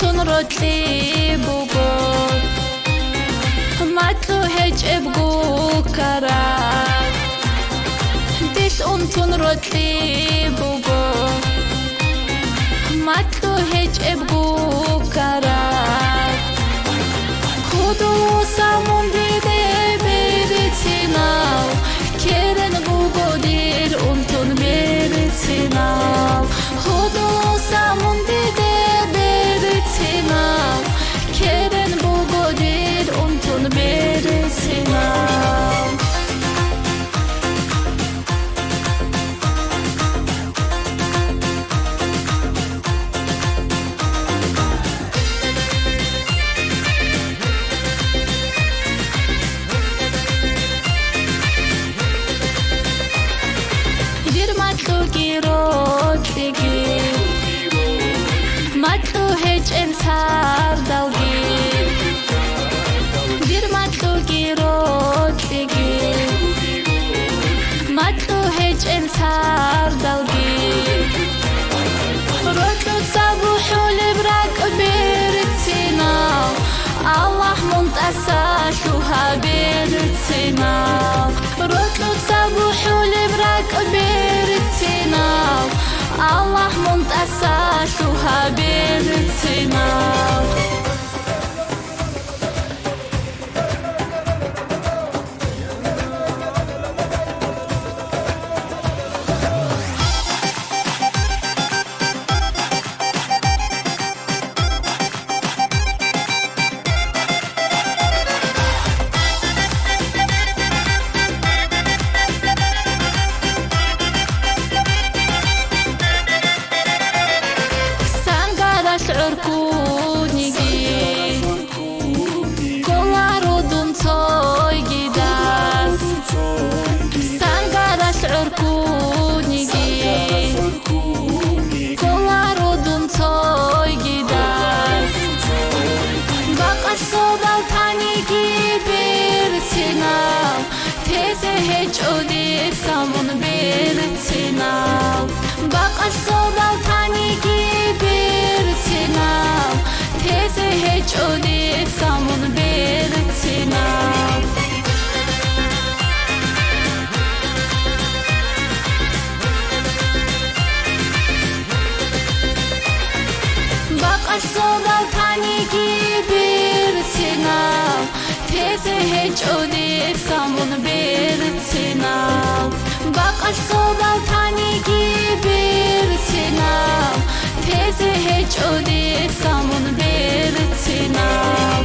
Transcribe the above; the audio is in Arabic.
تون رتلی بگو ماتو هج ابگو کرد دیت اون تون رتلی بگو ماتو هج ابگو کرد خودو سامون دیده بریتی ناو کرن بگو دیر اون تون بریتی ناو خودو سامون دیده بریتی ناو کرن بگو دیر اون تون بریتی ناو ماتو گیرود دیگی ماتو هج انسار دلگی دیر ماتو گیرود دیگی ماتو هج انسار دلگی روتو تصبحو لبراك بيرتسينا الله منتصى شوها بيرتسينا روتو تصبحو لبراك بيرتسينا الله منتصى شوها بيرتسينا هج أوديت سامون بيرتسيناو باقى الصوبة تانيكي بيرتسيناو تيسي هج أوديت سامون بيرتسيناو باقى الصوبة تانيكي بيرتسيناو تيسي هج أوديت سامون بيرتسيناو باقى الصوبة تانيكي بيرتسيناو تيسي هج أوديت سامون بيرتسيناو